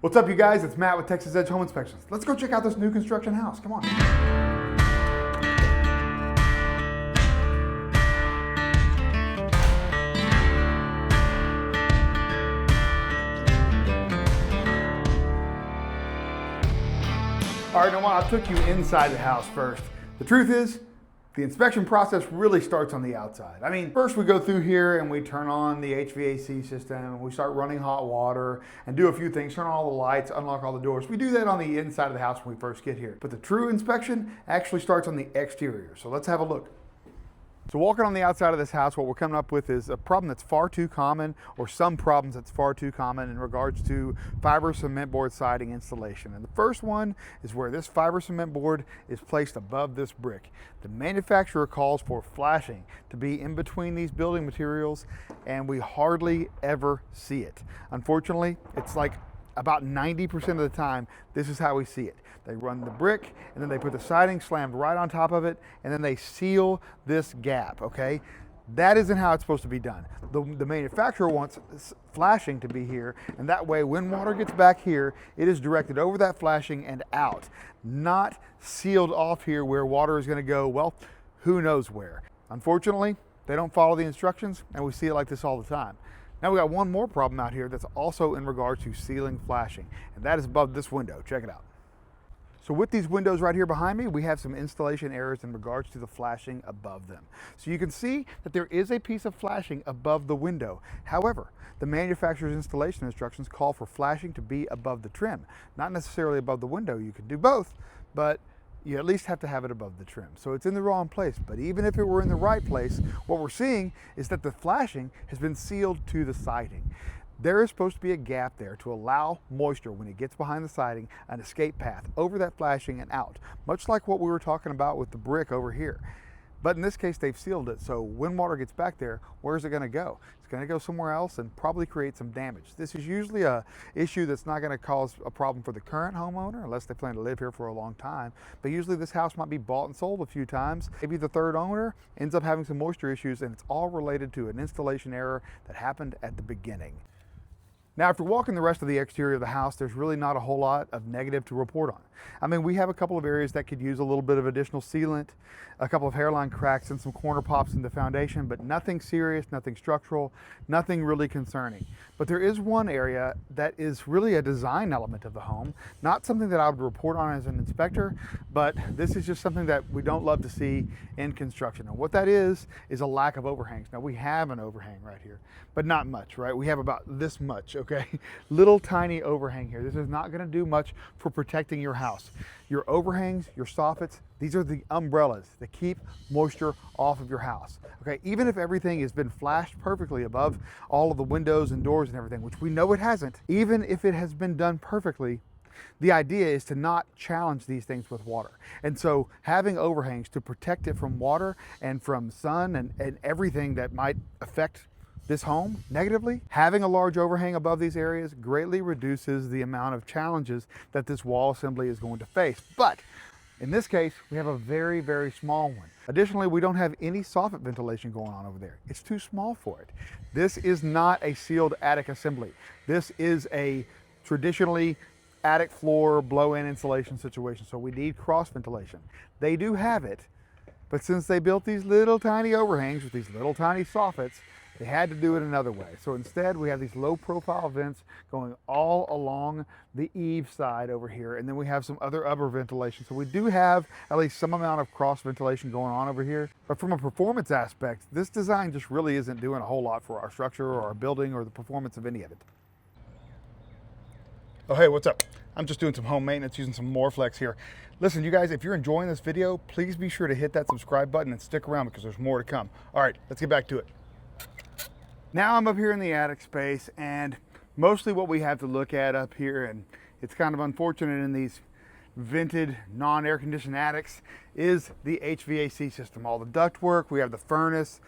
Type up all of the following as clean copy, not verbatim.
What's up, you guys? It's Matt with Texas Edge Home Inspections. Let's go check out this new construction house. Come on. All right, now I took you inside the house first. The truth is, the inspection process really starts on the outside. I mean, first we go through here and we turn on the HVAC system and we start running hot water and do a few things, turn on all the lights, unlock all the doors. We do that on the inside of the house when we first get here. But the true inspection actually starts on the exterior. So let's have a look. So walking on the outside of this house, what we're coming up with is a problem that's far too common, or some problems that's far too common in regards to fiber cement board siding installation. And the first one is where this fiber cement board is placed above this brick. The manufacturer calls for flashing to be in between these building materials, and we hardly ever see it. Unfortunately, it's like about 90% of the time, this is how we see it. They run the brick and then they put the siding slammed right on top of it, and then they seal this gap, okay? That isn't how it's supposed to be done. The manufacturer wants flashing to be here, and that way when water gets back here, it is directed over that flashing and out, not sealed off here where water is gonna go, well, who knows where. Unfortunately, they don't follow the instructions, and we see it like this all the time. Now we got one more problem out here that's also in regards to ceiling flashing, and that is above this window. Check it out. So with these windows right here behind me, we have some installation errors in regards to the flashing above them. So you can see that there is a piece of flashing above the window. However, the manufacturer's installation instructions call for flashing to be above the trim, not necessarily above the window. You could do both, but you at least have to have it above the trim. So it's in the wrong place, but even if it were in the right place, what we're seeing is that the flashing has been sealed to the siding. There is supposed to be a gap there to allow moisture, when it gets behind the siding, an escape path over that flashing and out, much like what we were talking about with the brick over here. But in this case, they've sealed it, so when water gets back there, where's it gonna go? It's gonna go somewhere else and probably create some damage. This is usually an issue that's not gonna cause a problem for the current homeowner, unless they plan to live here for a long time. But usually this house might be bought and sold a few times. Maybe the third owner ends up having some moisture issues, and it's all related to an installation error that happened at the beginning. Now, after walking the rest of the exterior of the house, there's really not a whole lot of negative to report on. I mean, we have a couple of areas that could use a little bit of additional sealant, a couple of hairline cracks and some corner pops in the foundation, but nothing serious, nothing structural, nothing really concerning. But there is one area that is really a design element of the home, not something that I would report on as an inspector, but this is just something that we don't love to see in construction. And what that is a lack of overhangs. Now, we have an overhang right here, but not much, right? We have about this much, okay? Little tiny overhang here. This is not gonna do much for protecting your house. Your overhangs, your soffits, these are the umbrellas that keep moisture off of your house. Okay, even if everything has been flashed perfectly above all of the windows and doors and everything, which we know it hasn't, even if it has been done perfectly, the idea is to not challenge these things with water. And so having overhangs to protect it from water and from sun and everything that might affect this home negatively, having a large overhang above these areas greatly reduces the amount of challenges that this wall assembly is going to face. But in this case, we have a very, very small one. Additionally, we don't have any soffit ventilation going on over there. It's too small for it. This is not a sealed attic assembly. This is a traditionally attic floor blow-in insulation situation, so we need cross ventilation. They do have it, but since they built these little tiny overhangs with these little tiny soffits, they had to do it another way. So instead, we have these low profile vents going all along the eave side over here, and then we have some other upper ventilation. So we do have at least some amount of cross ventilation going on over here. But from a performance aspect, this design just really isn't doing a whole lot for our structure or our building or the performance of any of it. Oh, hey, what's up? I'm just doing some home maintenance using some Moreflex here. Listen, you guys, if you're enjoying this video, please be sure to hit that subscribe button and stick around because there's more to come. All right, let's get back to it. Now I'm up here in the attic space, and mostly what we have to look at up here, and it's kind of unfortunate in these vented, non-air conditioned attics, is the HVAC system. All the ductwork, we have the furnace,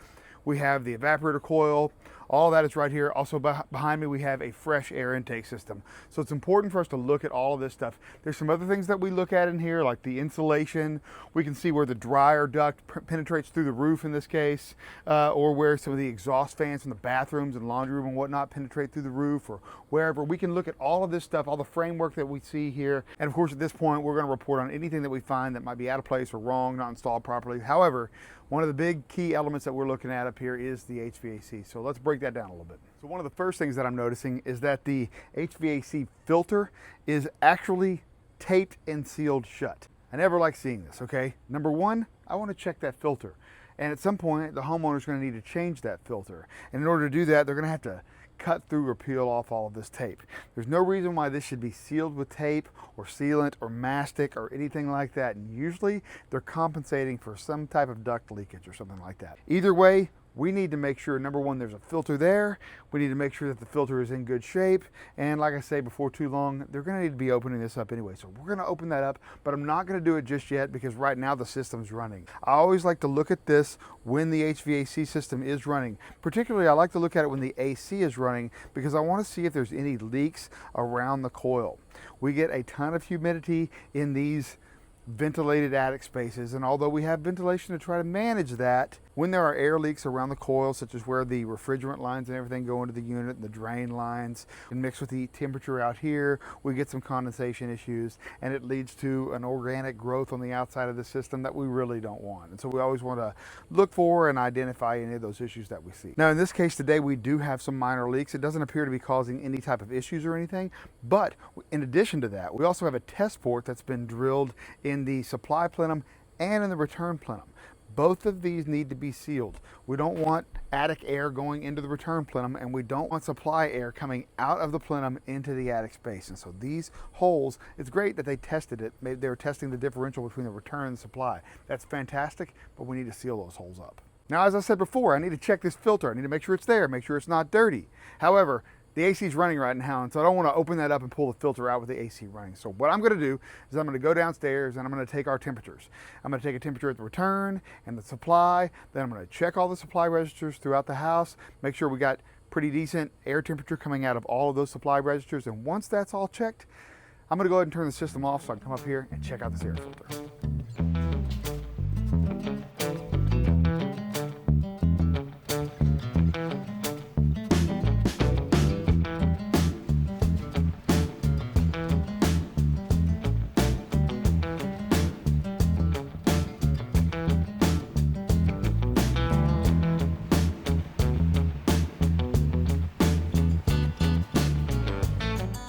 we have the evaporator coil, All that is right here. Also behind me, we have a fresh air intake system. So it's important for us to look at all of this stuff. There's some other things that we look at in here, like the insulation. We can see where the dryer duct penetrates through the roof in this case, or where some of the exhaust fans from the bathrooms and laundry room and whatnot penetrate through the roof, or wherever. We can look at all of this stuff, all the framework that we see here. And of course, at this point, we're going to report on anything that we find that might be out of place or wrong, not installed properly. However, one of the big key elements that we're looking at up here is the HVAC. So let's break that down a little bit. So one of the first things that I'm noticing is that the HVAC filter is actually taped and sealed shut. I never like seeing this, okay? Number one, I want to check that filter. And at some point, the homeowner's going to need to change that filter. And in order to do that, they're going to have to cut through or peel off all of this tape. There's no reason why this should be sealed with tape or sealant or mastic or anything like that. And usually they're compensating for some type of duct leakage or something like that. Either way, we need to make sure, number one, there's a filter there. We need to make sure that the filter is in good shape. And like I say, before too long, they're gonna need to be opening this up anyway. So we're gonna open that up, but I'm not gonna do it just yet because right now the system's running. I always like to look at this when the HVAC system is running. Particularly, I like to look at it when the AC is running because I wanna see if there's any leaks around the coil. We get a ton of humidity in these ventilated attic spaces, and although we have ventilation to try to manage that, when there are air leaks around the coil, such as where the refrigerant lines and everything go into the unit and the drain lines, and mixed with the temperature out here, we get some condensation issues, and it leads to an organic growth on the outside of the system that we really don't want. And so we always want to look for and identify any of those issues that we see. Now in this case today, we do have some minor leaks. It doesn't appear to be causing any type of issues or anything, but in addition to that, we also have a test port that's been drilled in the supply plenum and in the return plenum. Both of these need to be sealed. We don't want attic air going into the return plenum, and we don't want supply air coming out of the plenum into the attic space. And so these holes, it's great that they tested it. Maybe they were testing the differential between the return and the supply. That's fantastic, but we need to seal those holes up. Now, as I said before, I need to check this filter. I need to make sure it's there, make sure it's not dirty. However, the AC is running right now, and so I don't want to open that up and pull the filter out with the AC running. So what I'm going to do is I'm going to go downstairs and I'm going to take our temperatures. I'm going to take a temperature at the return and the supply. Then I'm going to check all the supply registers throughout the house, make sure we got pretty decent air temperature coming out of all of those supply registers. And once that's all checked, I'm going to go ahead and turn the system off so I can come up here and check out this air filter.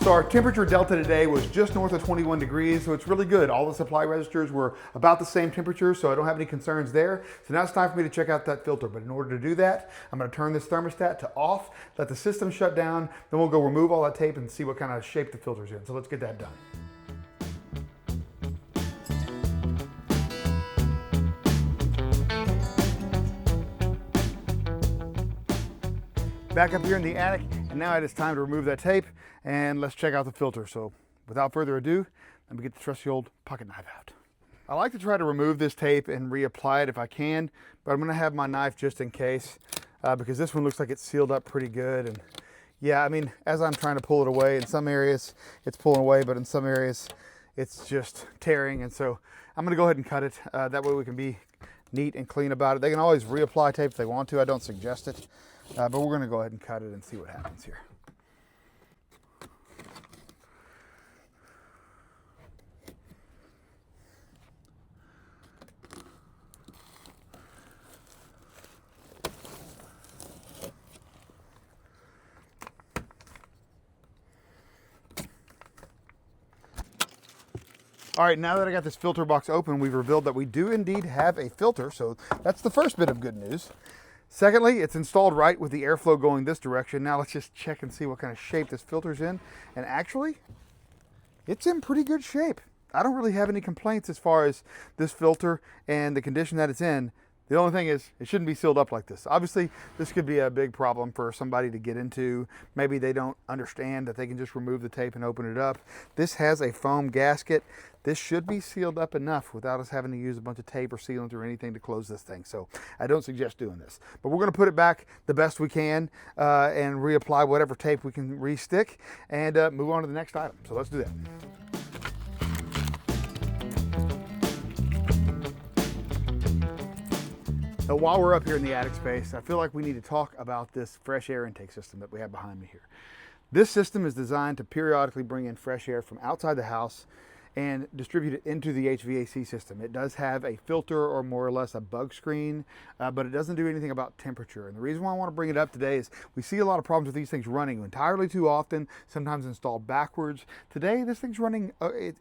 So our temperature delta today was just north of 21 degrees, so it's really good. All the supply registers were about the same temperature, so I don't have any concerns there. So now it's time for me to check out that filter. But in order to do that, I'm gonna turn this thermostat to off, let the system shut down, then we'll go remove all that tape and see what kind of shape the filter's in. So let's get that done. Back up here in the attic, and now it is time to remove that tape, and let's check out the filter. So without further ado, let me get the trusty old pocket knife out. I like to try to remove this tape and reapply it if I can, but I'm gonna have my knife just in case, because this one looks like it's sealed up pretty good. And yeah, I mean, as I'm trying to pull it away, in some areas it's pulling away, but in some areas it's just tearing. And so I'm gonna go ahead and cut it. That way we can be neat and clean about it. They can always reapply tape if they want to. I don't suggest it. But we're going to go ahead and cut it and see what happens here. All right, now that I got this filter box open, we've revealed that we do indeed have a filter, so that's the first bit of good news. Secondly, it's installed right with the airflow going this direction. Now let's just check and see what kind of shape this filter's in. And actually, it's in pretty good shape. I don't really have any complaints as far as this filter and the condition that it's in. The only thing is, it shouldn't be sealed up like this. Obviously, this could be a big problem for somebody to get into. Maybe they don't understand that they can just remove the tape and open it up. This has a foam gasket. This should be sealed up enough without us having to use a bunch of tape or sealant or anything to close this thing. So I don't suggest doing this. But we're gonna put it back the best we can and reapply whatever tape we can re-stick and move on to the next item. So let's do that. So while we're up here in the attic space, I feel like we need to talk about this fresh air intake system that we have behind me here. This system is designed to periodically bring in fresh air from outside the house and distribute it into the HVAC system. It does have a filter or more or less a bug screen, but it doesn't do anything about temperature. And the reason why I want to bring it up today is we see a lot of problems with these things running entirely too often, sometimes installed backwards. Today, this thing's running,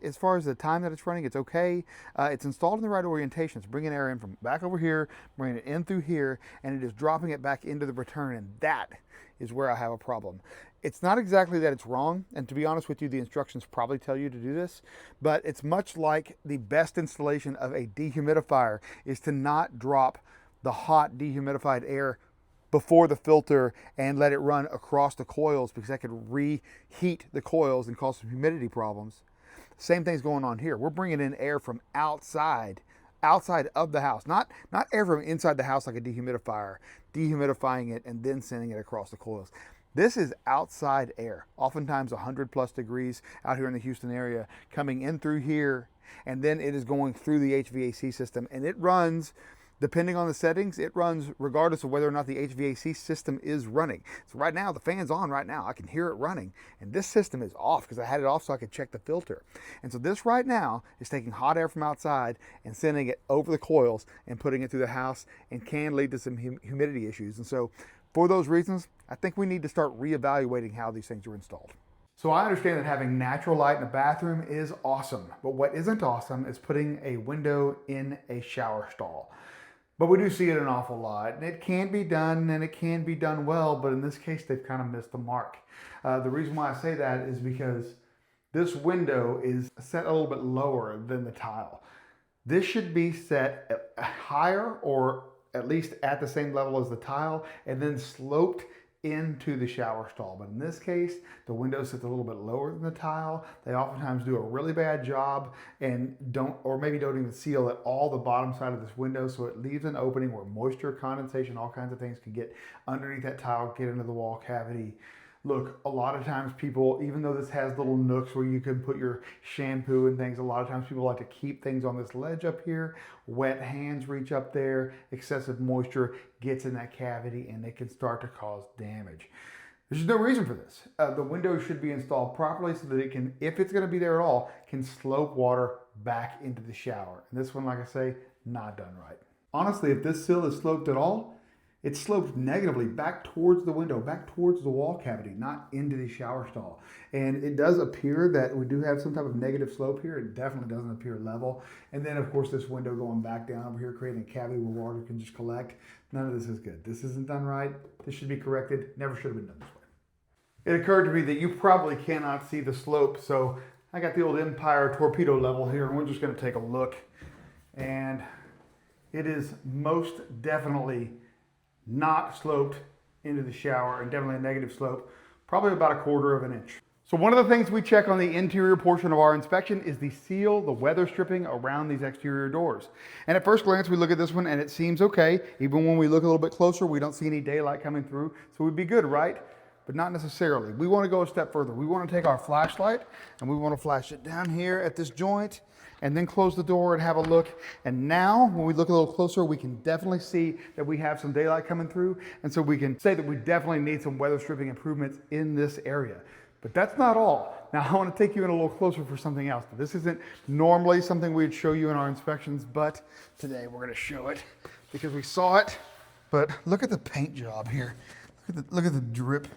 as far as the time that it's running, it's okay. It's installed in the right orientation. It's bringing air in from back over here, bringing it in through here, and it is dropping it back into the return, and that is where I have a problem. It's not exactly that it's wrong, and to be honest with you, the instructions probably tell you to do this, but it's much like the best installation of a dehumidifier is to not drop the hot dehumidified air before the filter and let it run across the coils, because that could reheat the coils and cause some humidity problems. Same thing's going on here. We're bringing in air from outside of the house, not air from inside the house like a dehumidifier, dehumidifying it and then sending it across the coils. This is outside air, oftentimes 100+ degrees out here in the Houston area, coming in through here, and then it is going through the HVAC system, and it runs, depending on the settings, it runs regardless of whether or not the HVAC system is running. So right now, the fan's on right now. I can hear it running, and this system is off because I had it off so I could check the filter. And so this right now is taking hot air from outside and sending it over the coils and putting it through the house, and can lead to some humidity issues. And so for those reasons, I think we need to start reevaluating how these things are installed. So I understand that having natural light in a bathroom is awesome, but what isn't awesome is putting a window in a shower stall. But we do see it an awful lot, and it can be done, and it can be done well, but in this case, they've kind of missed the mark. The reason why I say that is because this window is set a little bit lower than the tile. This should be set higher, or at least at the same level as the tile, and then sloped into the shower stall. But in this case, the window sits a little bit lower than the tile. They oftentimes do a really bad job and don't even seal at all the bottom side of this window, so it leaves an opening where moisture, condensation, all kinds of things can get underneath that tile, get into the wall cavity. Look, a lot of times people, even though this has little nooks where you can put your shampoo and things, a lot of times people like to keep things on this ledge up here. Wet hands reach up there, excessive moisture gets in that cavity, and it can start to cause damage. There's no reason for this. The window should be installed properly so that it can, if it's going to be there at all, can slope water back into the shower. And this one, like I say, not done right. Honestly, if this sill is sloped at all, it's sloped negatively back towards the window, back towards the wall cavity, not into the shower stall. And it does appear that we do have some type of negative slope here. It definitely doesn't appear level. And then, of course, this window going back down over here, creating a cavity where water can just collect. None of this is good. This isn't done right. This should be corrected. Never should have been done this way. It occurred to me that you probably cannot see the slope, so I got the old Empire torpedo level here, and we're just going to take a look. And it is most definitely not sloped into the shower, and definitely a negative slope, probably about 1/4 of an inch. So one of the things we check on the interior portion of our inspection is the seal, the weather stripping around these exterior doors. And at first glance, we look at this one and it seems okay. Even when we look a little bit closer, we don't see any daylight coming through, so we'd be good, right? But not necessarily. We want to go a step further. We want to take our flashlight and we want to flash it down here at this joint, and then close the door and have a look. And now, when we look a little closer, we can definitely see that we have some daylight coming through. And so we can say that we definitely need some weather stripping improvements in this area. But that's not all. Now, I want to take you in a little closer for something else. This isn't normally something we'd show you in our inspections, but today we're going to show it because we saw it. But look at the paint job here. Look at the drip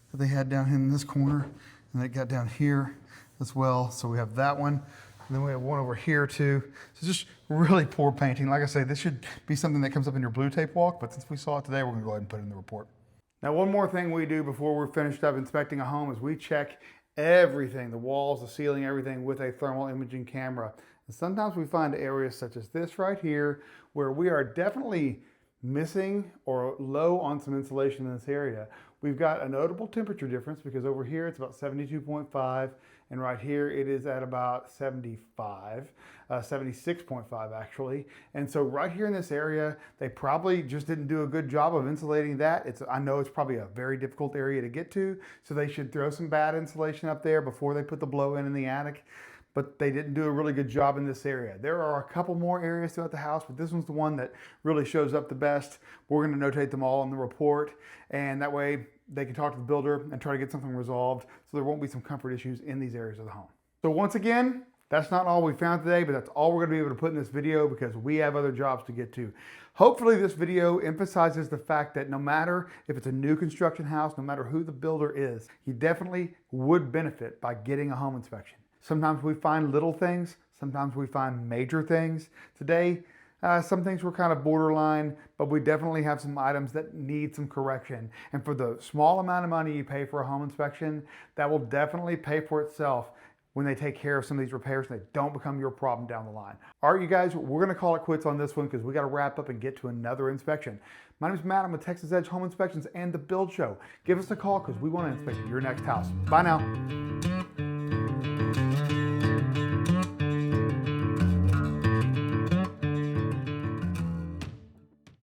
that they had down in this corner, and it got down here as well. So we have that one. And then we have one over here too. So just really poor painting. Like I say, this should be something that comes up in your blue tape walk, but since we saw it today, we're gonna go ahead and put it in the report. Now, one more thing we do before we're finished up inspecting a home is we check everything, the walls, the ceiling, everything with a thermal imaging camera. And sometimes we find areas such as this right here where we are definitely missing or low on some insulation in this area. We've got a notable temperature difference because over here it's about 72.5 and right here it is at about 75, 76.5 actually. And so right here in this area, they probably just didn't do a good job of insulating that. I know it's probably a very difficult area to get to, so they should throw some bad insulation up there before they put the blow in the attic. But they didn't do a really good job in this area. There are a couple more areas throughout the house, but this one's the one that really shows up the best. We're gonna notate them all in the report, and that way they can talk to the builder and try to get something resolved so there won't be some comfort issues in these areas of the home. So once again, that's not all we found today, but that's all we're gonna be able to put in this video because we have other jobs to get to. Hopefully this video emphasizes the fact that no matter if it's a new construction house, no matter who the builder is, you definitely would benefit by getting a home inspection. Sometimes we find little things, sometimes we find major things. Today, some things were kind of borderline, but we definitely have some items that need some correction. And for the small amount of money you pay for a home inspection, that will definitely pay for itself when they take care of some of these repairs and they don't become your problem down the line. All right, you guys, we're gonna call it quits on this one because we gotta wrap up and get to another inspection. My name is Matt, I'm with Texas Edge Home Inspections and The Build Show. Give us a call because we wanna inspect your next house. Bye now.